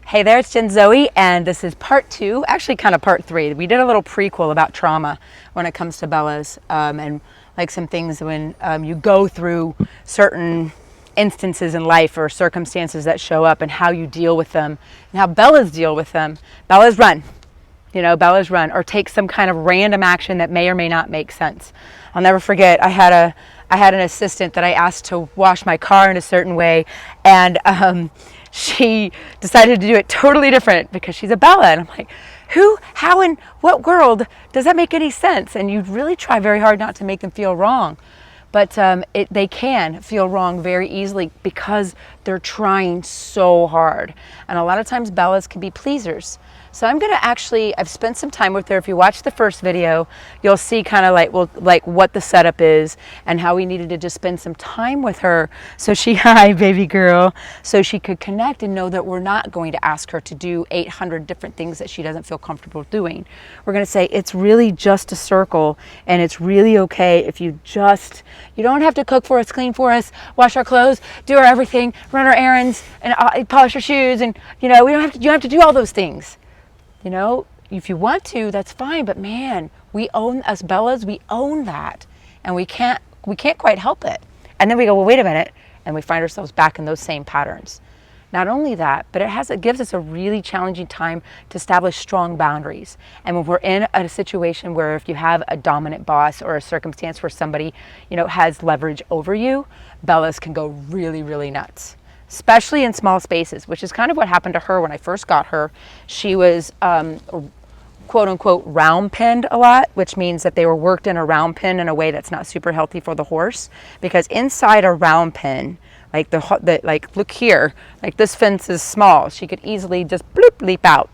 Hey there, it's Jen Zoe, and this is part 2, actually kind of part 3. We did a little prequel about trauma when it comes to Bella's, and like some things when you go through certain instances in life or circumstances that show up and how you deal with them and how Bella's deal with them. Bella's run, Bella's run or take some kind of random action that may or may not make sense. I'll never forget, I had an assistant that I asked to wash my car in a certain way, and she decided to do it totally different because she's a Bella. And I'm like, how, in what world does that make any sense? And you really try very hard not to make them feel wrong. But they can feel wrong very easily because they're trying so hard. And a lot of times Bellas can be pleasers. So I'm going to I've spent some time with her. If you watch the first video, you'll see kind of like what the setup is and how we needed to just spend some time with her so hi baby girl, so she could connect and know that we're not going to ask her to do 800 different things that she doesn't feel comfortable doing. We're going to say it's really just a circle, and it's really okay if you don't have to cook for us, clean for us, wash our clothes, do our everything, run our errands, and polish our shoes, and you don't have to do all those things. If you want to, that's fine, but man, we own, us Bellas, we own that, and we can't quite help it. And then we go, well, wait a minute, and we find ourselves back in those same patterns. Not only that, but it gives us a really challenging time to establish strong boundaries. And when we're in a situation where if you have a dominant boss or a circumstance where somebody, has leverage over you, Bellas can go really, really nuts. Especially in small spaces, which is kind of what happened to her when I first got her. She was quote unquote round pinned a lot, which means that they were worked in a round pin in a way that's not super healthy for the horse, because inside a round pin, look here, like this fence is small, she could easily just bloop leap out.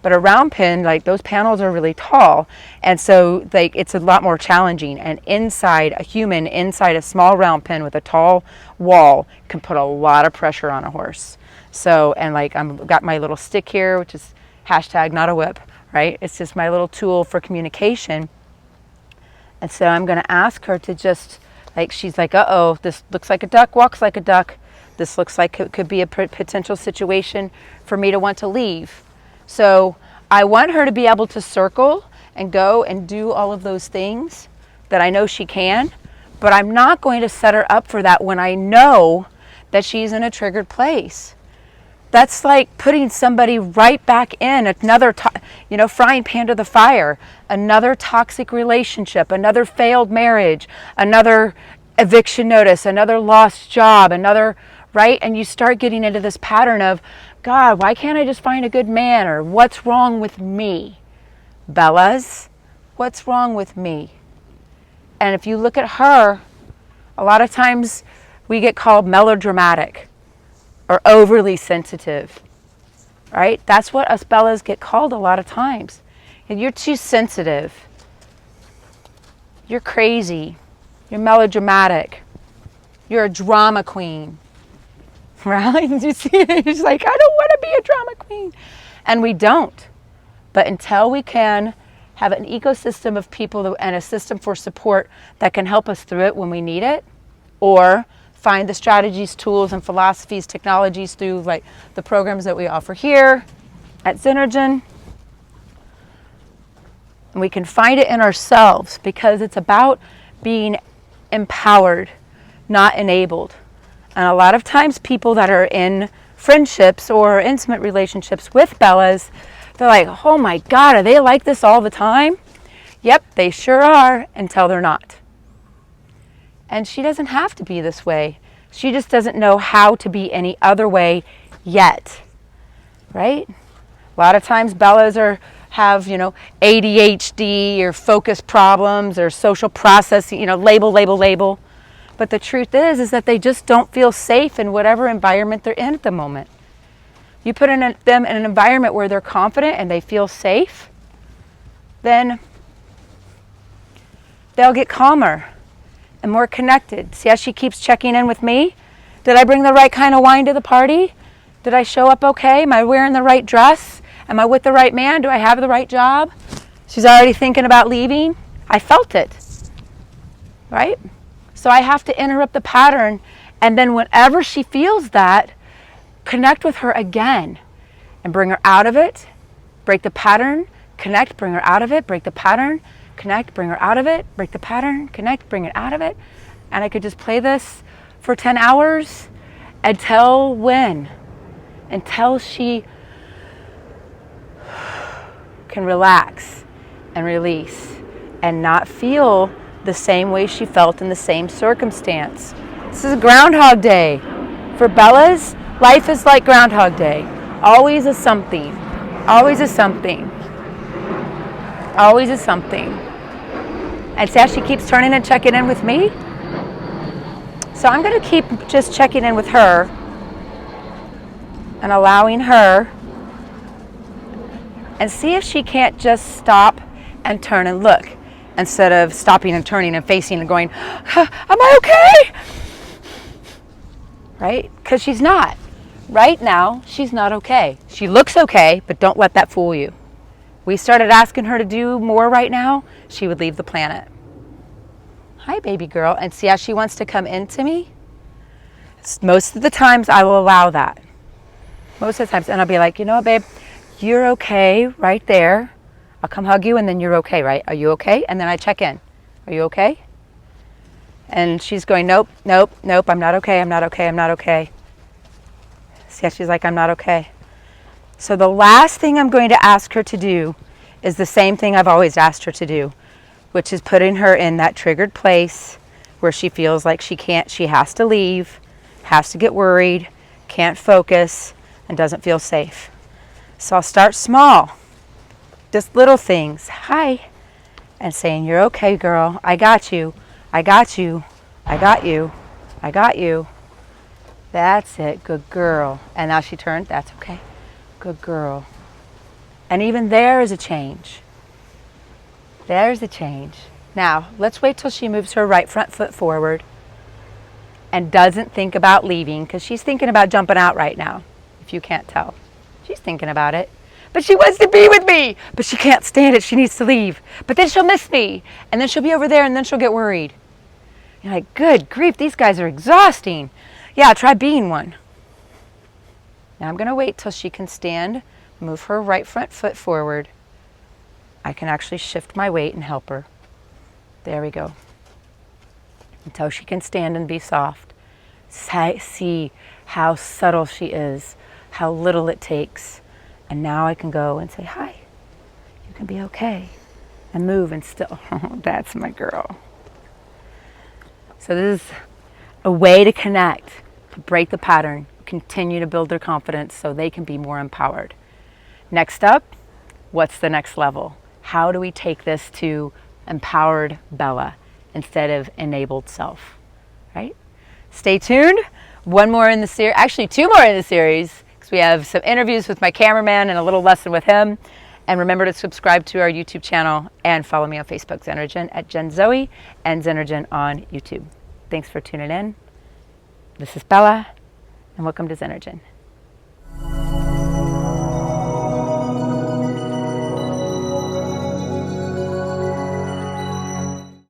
But a round pin, like those panels are really tall, and so it's a lot more challenging. And inside a small round pin with a tall wall can put a lot of pressure on a horse. So, and I've got my little stick here, which is hashtag not a whip, right? It's just my little tool for communication. And so I'm going to ask her to just, she's like, uh-oh, this looks like a duck, walks like a duck. This looks like it could be a potential situation for me to want to leave. So I want her to be able to circle and go and do all of those things that I know she can, but I'm not going to set her up for that when I know that she's in a triggered place. That's like putting somebody right back in another, frying pan to the fire, another toxic relationship, another failed marriage, another eviction notice, another lost job, right? And you start getting into this pattern of, God, why can't I just find a good man? Or what's wrong with me? Bellas, what's wrong with me? And if you look at her, a lot of times we get called melodramatic or overly sensitive, right? That's what us Bellas get called a lot of times. And you're too sensitive. You're crazy. You're melodramatic. You're a drama queen. Right? You see, it's like, I don't want to be a drama queen. And we don't. But until we can have an ecosystem of people and a system for support that can help us through it when we need it, or find the strategies, tools, and philosophies, technologies through the programs that we offer here at Zenerjen, and we can find it in ourselves, because it's about being empowered, not enabled. And a lot of times people that are in friendships or intimate relationships with Bellas, they're like, oh my God, are they like this all the time? Yep, they sure are, until they're not. And she doesn't have to be this way. She just doesn't know how to be any other way yet, right? A lot of times Bellas have ADHD or focus problems or social processing, label. But the truth is that they just don't feel safe in whatever environment they're in at the moment. You put them in an environment where they're confident and they feel safe, then they'll get calmer and more connected. See how she keeps checking in with me? Did I bring the right kind of wine to the party? Did I show up okay? Am I wearing the right dress? Am I with the right man? Do I have the right job? She's already thinking about leaving. I felt it, right? So I have to interrupt the pattern, and then whenever she feels that, connect with her again and bring her out of it. Break the pattern, connect, bring her out of it, break the pattern, connect, bring her out of it, break the pattern, connect, bring it out of it. And I could just play this for 10 hours until when? Until she can relax and release and not feel the same way she felt in the same circumstance. This is Groundhog Day. For Bella's, life is like Groundhog Day. Always a something. Always a something. Always a something. And see how she keeps turning and checking in with me? So I'm going to keep just checking in with her and allowing her, and see if she can't just stop and turn and look instead of stopping and turning and facing and going, am I okay? Right? Because she's not. Right now, she's not okay. She looks okay, but don't let that fool you. We started asking her to do more right now, she would leave the planet. Hi, baby girl. And see how she wants to come into me? Most of the times I will allow that. Most of the times. And I'll be like, you know what, babe? You're okay right there. I'll come hug you and then you're okay, right? Are you okay? And then I check in. Are you okay? And she's going, nope, nope, nope. I'm not okay. I'm not okay. I'm not okay. See how she's like, I'm not okay. So the last thing I'm going to ask her to do is the same thing I've always asked her to do, which is putting her in that triggered place where she feels like she has to leave, has to get worried, can't focus, and doesn't feel safe. So I'll start small, just little things. Hi, and saying, you're okay, girl. I got you. I got you. I got you. I got you. That's it. Good girl. And now she turned. That's okay. Good girl. And even there is a change. There's a change. Now, let's wait till she moves her right front foot forward and doesn't think about leaving, because she's thinking about jumping out right now, if you can't tell. She's thinking about it. But she wants to be with me, but she can't stand it. She needs to leave. But then she'll miss me, and then she'll be over there, and then she'll get worried. You're like, good grief, these guys are exhausting. Yeah, try being one. Now I'm going to wait till she can stand, move her right front foot forward. I can actually shift my weight and help her. There we go. Until she can stand and be soft. See how subtle she is, how little it takes. And now I can go and say, hi, you can be okay. And move and still, oh, that's my girl. So this is a way to connect, to break the pattern, continue to build their confidence so they can be more empowered. Next up, what's the next level? How do we take this to empowered Bella instead of enabled self, right? Stay tuned. One more in the series, actually 2 more in the series, because we have some interviews with my cameraman and a little lesson with him. And remember to subscribe to our YouTube channel and follow me on Facebook, Zenerjen at Jen Zoe, and Zenerjen on YouTube. Thanks for tuning in. This is Bella, and welcome to Zenerjen.